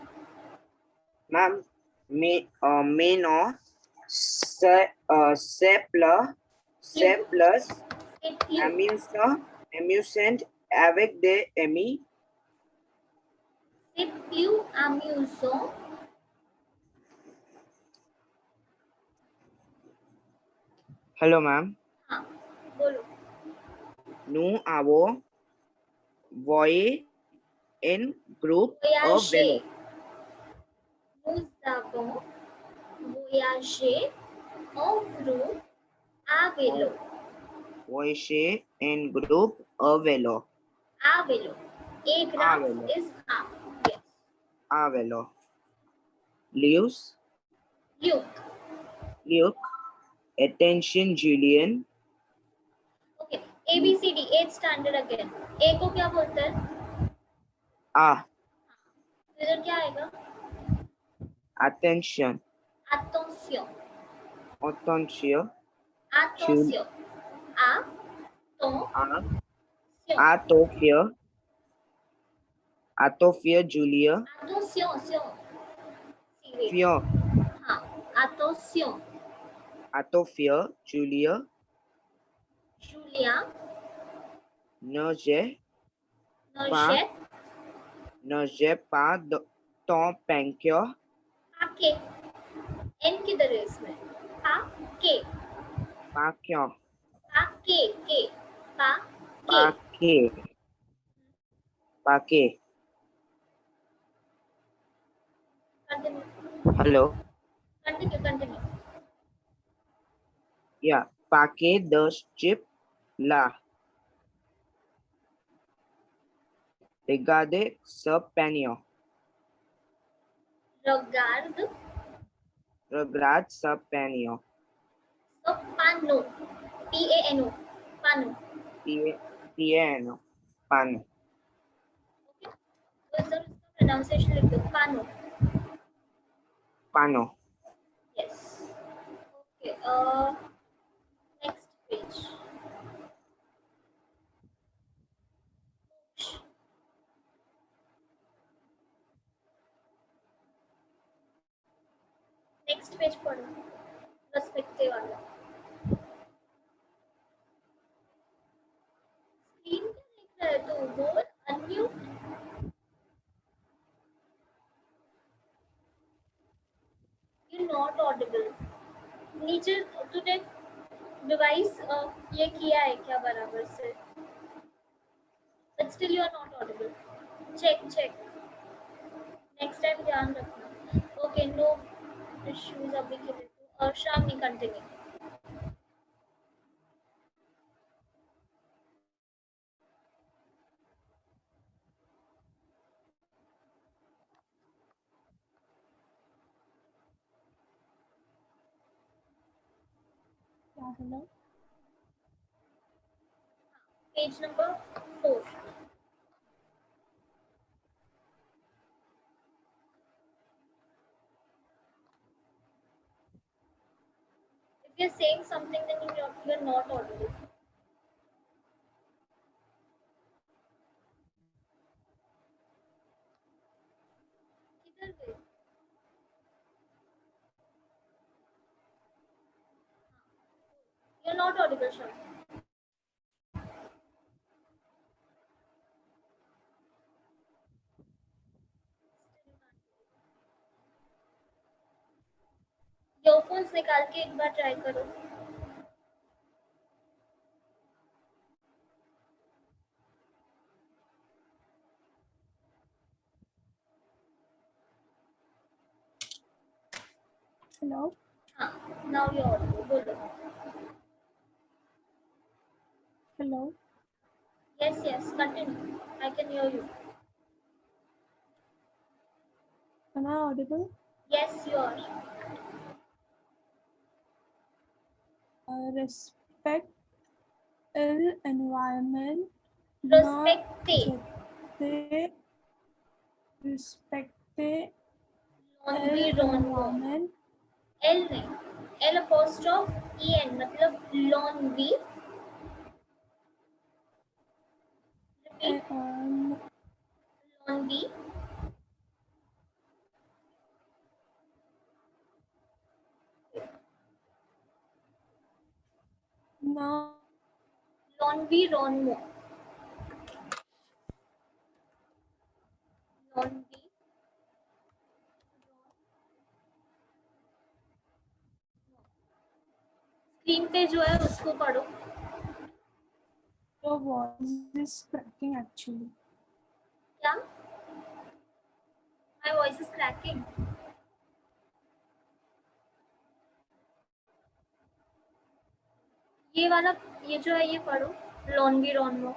I: Ma'am, may no se plus
A: C'est plus.
I: amusant avec des amis.
A: C'est plus amusant.
I: Hello, ma'am.
A: हाँ, बोलो.
I: Nous avons voyagé en groupe au vélo.
A: Voyager. Nous avons voyagé en groupe à vélo.
I: Voyagé en groupe au vélo.
A: À vélo. A graph
I: vélo.
A: is à. Yes.
I: À vélo. Luke,
A: Luke.
I: attention, Julian.
A: Okay. A B C D 8th standard again. A को क्या बोलते हैं?
I: A,
A: इधर क्या आएगा?
I: attention.
A: Attention.
I: Attention.
A: Attention.
I: Attention. Attention, Julia.
A: Attention.
I: Fear.
A: हाँ. Attention.
I: Attention, Julia.
A: Julia.
I: Ne j'ai pas ton pancake.
A: Paquet. N किधर है इसमें? Paquet.
I: Paquet.
A: Continue.
I: Hello.
A: Continue.
I: Yeah. Paquet de chips là. Regardez ce panier. Regarde ce panier.
A: So pano. P-A-N-O. Pano.
I: Piano. Pano.
A: तो इधर इसका pronunciation लिख दो. Pano.
I: Pano.
A: Yes. Okay. Next page. Next page पढ़ो. Perspective वाला. Screen क्या देख रहा है तू? बोल. Unmute. You're not audible. नीचे तूने डिवाइस ये किया है क्या बराबर से? But still you are not audible. Check. Next time ध्यान रखना. Okay, no issues अभी के लिए. और Shamini continue. Page number 4. If you're saying something, then you're not audible. किधर गए? not audible, Sean. ईयरफोन्स निकाल के एक बार ट्राई करो.
G: Hello.
A: हाँ, now you're audible. बोलो.
G: Hello.
A: Yes, yes, continue. I can hear you.
G: Am I audible?
A: Yes, you are.
G: Respect the environment.
A: Respecte.
G: Respecte
A: Environment. L नहीं, L apostrophe EN मतलब laundry. Repeat. Laundry.
G: No.
A: Laundry, lawnmower. Laundry. Screen पे जो है उसको पढ़ो.
G: Your voice is cracking actually.
A: क्या? My voice is cracking. ये वाला, ये जो है ये पढ़ो. Laundry, lawnmower.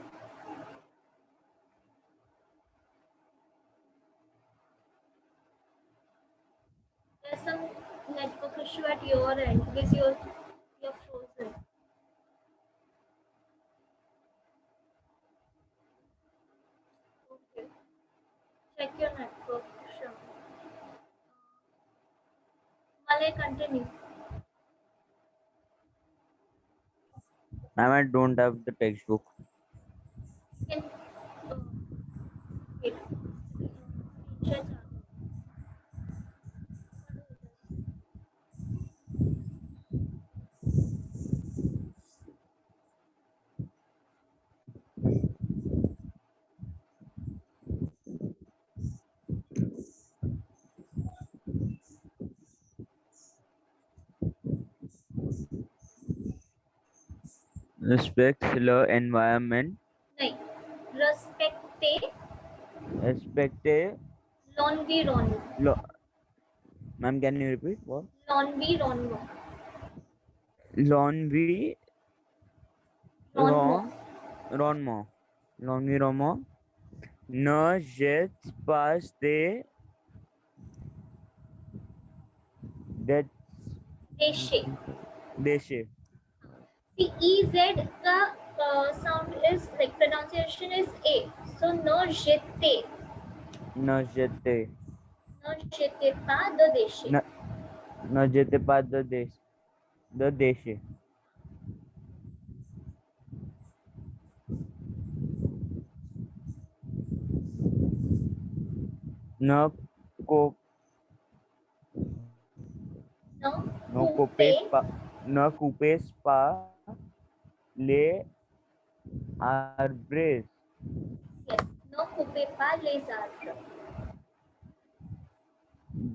A: There's some network issue at your end because you're frozen. Okay. Check your network. Sure. Malay, continue.
D: Ma'am, I don't have the textbook.
A: Can, wait. Screenshot.
D: Respect the environment.
A: नहीं. Respecte.
D: Respecte.
A: Laundry, lawnmower.
D: Ma'am, can you repeat what?
A: Laundry, lawnmower.
D: Laundry.
A: Lawnmower.
D: Lawnmower. Laundry, lawnmower. Ne jette pas de
A: Déchets.
D: déchets.
A: The EZ का sound is like pronunciation is A. So ne jette.
D: Ne jette.
A: Ne jette pas de déchets.
D: Ne jette pas de déchets. Ne co
A: No
D: ne coupez pas les arbres.
A: Yes. Ne coupez pas les arbres.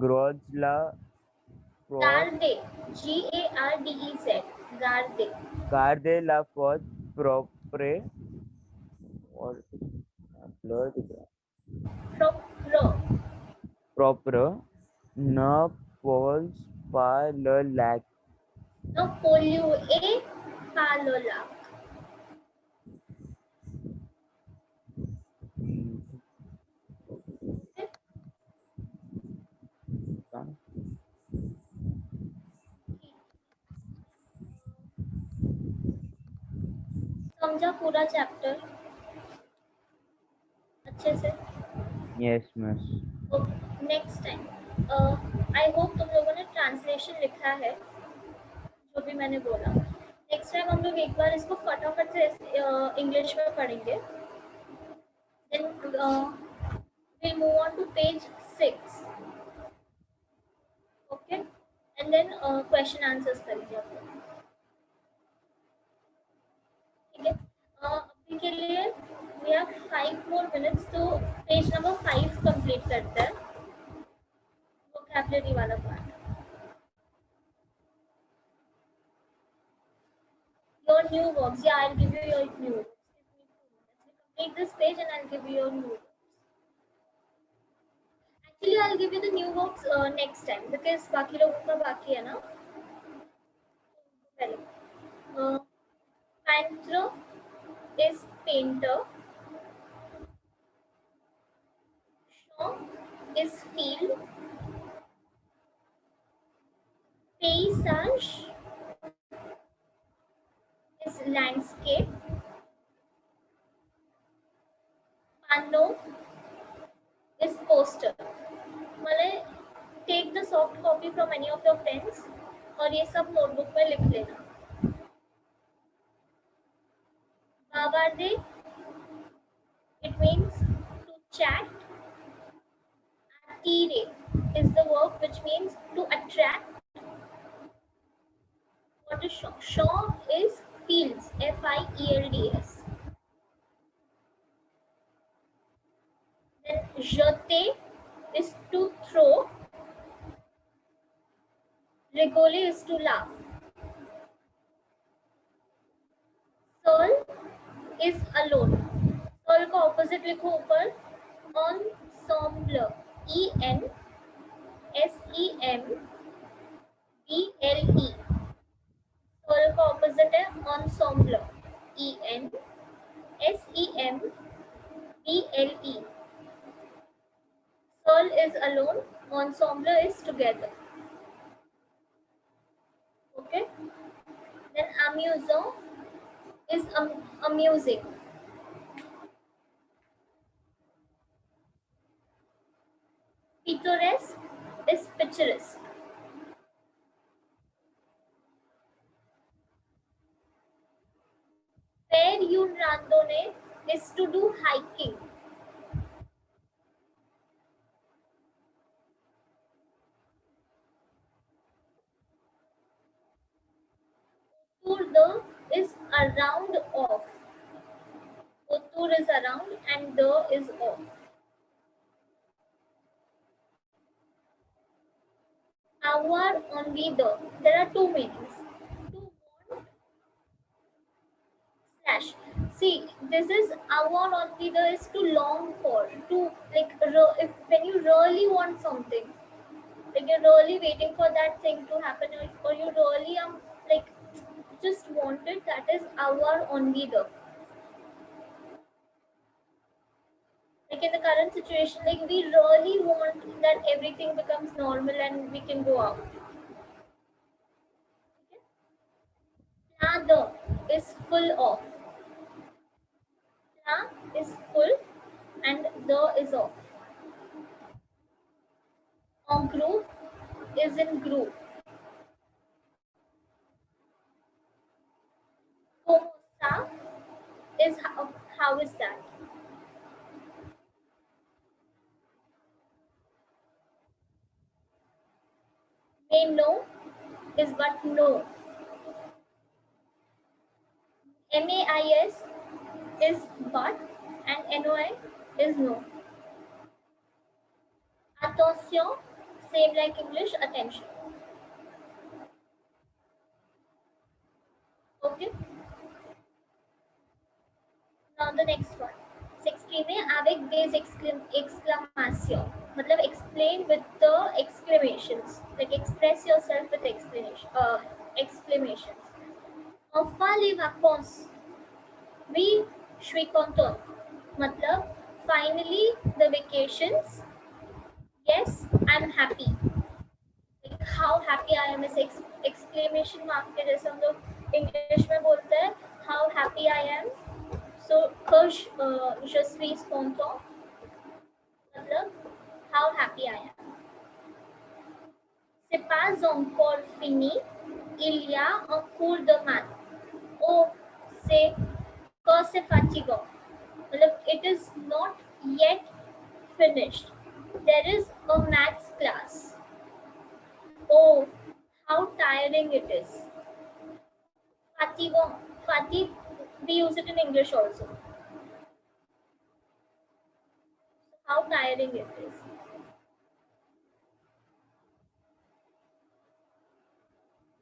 D: Gardez
A: Garder. Gardez. Garder.
D: Gardez la forêt propre. और blur दिख रहा है. Propre. Ne polluez pas le lac.
A: Ne polluez pas le lac. समझा पूरा chapter अच्छे से?
D: Yes, miss.
A: Next time I hope तुम लोगों ने ट्रांसलेशन लिखा है जो भी मैंने बोला. नेक्स्ट टाइम हम लोग एक बार इसको फटाफट से इंग्लिश में पढ़ेंगे. Then we'll move on to page 6. Okay, and then question answers करेंगे आप लोग. के लिए we have 5 more minutes, तो पेज नंबर 5 कंप्लीट करते हैं, वोकैबुलरी वाला part. Your new verbs. Yeah, I'll give you your new verbs. Complete this page and I'll give you your new verbs. Actually, I'll give you the new verbs next time because बाकी लोगों का बाकी है ना. पहले painter is painter. Champ is field. Paysage is landscape. Panno is poster. मतलब take the soft copy from any of your friends और ये सब नोटबुक में लिख लेना. Bavarde, it means to chat. Attire is the verb which means to attract. What is shop? Shop is fields. Fields. Then jeter is to throw. Rigoler is to laugh. Seul is alone. Seul का opposite लिखो ऊपर. Ensemble. ENSEMBLE. Seul का opposite है ensemble. ENSEMBLE. Seul is alone. Ensemble is together. Okay. Then amusant is amusing. Pittoresque is picturesque. Faire une randonnée is to do hiking. Autour de is around of. Autour is around and de is of. Avoir envie de. There are two meanings. To want slash. See, this is avoir envie de is to long for. To like if when you really want something, like you're really waiting for that thing to happen, or you really like just want it. That is avoir envie de. Like in the current situation, like we really want that everything becomes normal and we can go out. Plein de is full of. Plein is full and de is of. En group is in group. Como ça is how is that? Mais no is but no. MAIS is but and NOI is no. Attention, same like English, attention. Okay. Now the next one. S'exprimer avec des exclamations. मतलब explain with the exclamations. Like express yourself with exclamations. Enfin les vacances. Oui, je suis content. मतलब finally the vacations. Yes, I'm happy. Like how happy I am is exclamation mark के जैसे हम लोग English में बोलते हैं how happy I am. So je suis content. मतलब how happy I am. C'est pas encore fini. Il y a un cours de maths. Oh, c'est fatigant. मतलब it is not yet finished. There is a maths class. Oh, how tiring it is. Fatigant. Fatigue, we use it in English also. How tiring it is.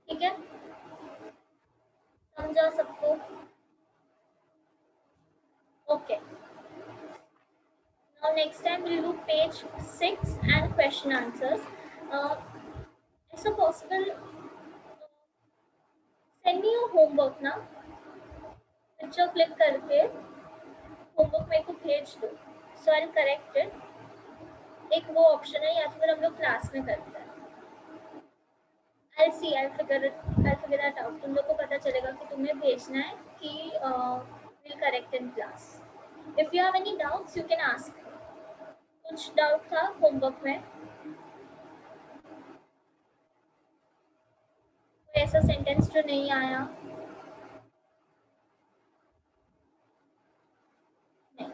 A: ठीक है, समझा सबको? Okay, now next time we'll do page 6 and question answers. ऐसा possible send me your homework ना, picture click करके homework मेरे को भेज दो, सो आई करेक्ट इट। एक वो ऑप्शन है, या तो फिर हम लोग क्लास में करते हैं। I'll see, I'll figure that out. तुम लोग को पता चलेगा कि तुम्हें भेजना है कि we'll correct in class. If you have any doubts, you can ask. कुछ डाउट था होमवर्क में? कोई ऐसा सेंटेंस जो नहीं आया? नहीं।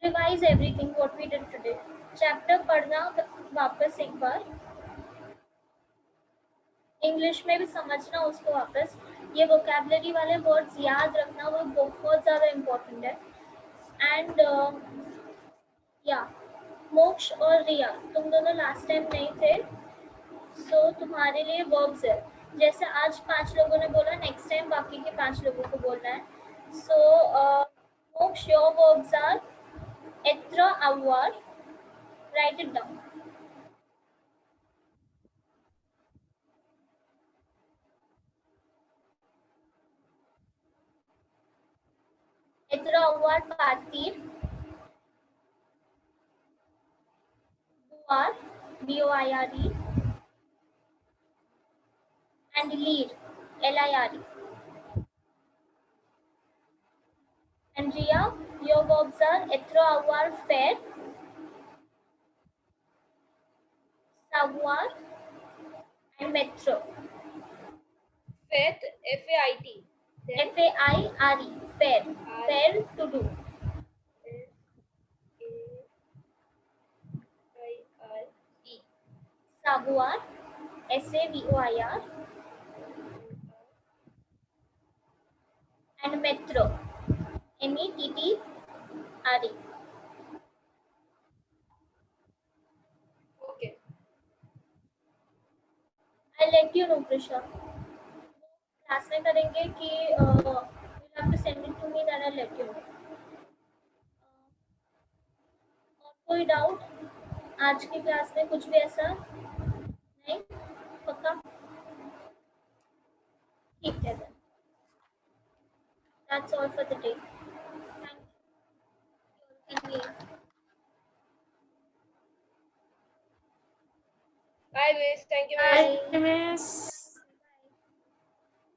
A: Revise everything what we did today. Chapter पढ़ना वापस एक बार, इंग्लिश में भी समझना उसको वापस। ये वोकैबुलरी वाले वर्ड्स याद रखना, वो बहुत ज़्यादा इम्पोर्टेंट है। एंड या मोक्ष और रिया, तुम दोनों लास्ट टाइम नहीं थे, सो तुम्हारे लिए वर्ब्स है। जैसे आज 5 लोगों ने बोला, नेक्स्ट टाइम बाकी के 5 लोगों को बोलना है। So Moksh, your verbs are एत्र अवर, राइट इट डाउन। एत्र अवर पातिर, Boar, B-O-I-R-E, and Lear, L-I-R-E. And Ria, your verbs are ethro, avoir, fair, savoir, and metro.
E: Faith, F-A-I-T. Then
A: F-A-I-R-E, fair, fair to do.
E: S-A-I-R-E.
A: Savoir, S-A-V-O-I-R, and metro, M-E-T-T-R-E.
E: Okay.
A: I'll let you know, Prisha. Class में करेंगे कि you'll have to send it to me, then I'll let you know. और कोई doubt आज की class में? कुछ भी ऐसा नहीं? पक्का? ठीक है then. That's all for the day. Thank you. You all can leave.
E: Bye, Miss. Thank you, Miss.
A: Bye.
B: Miss.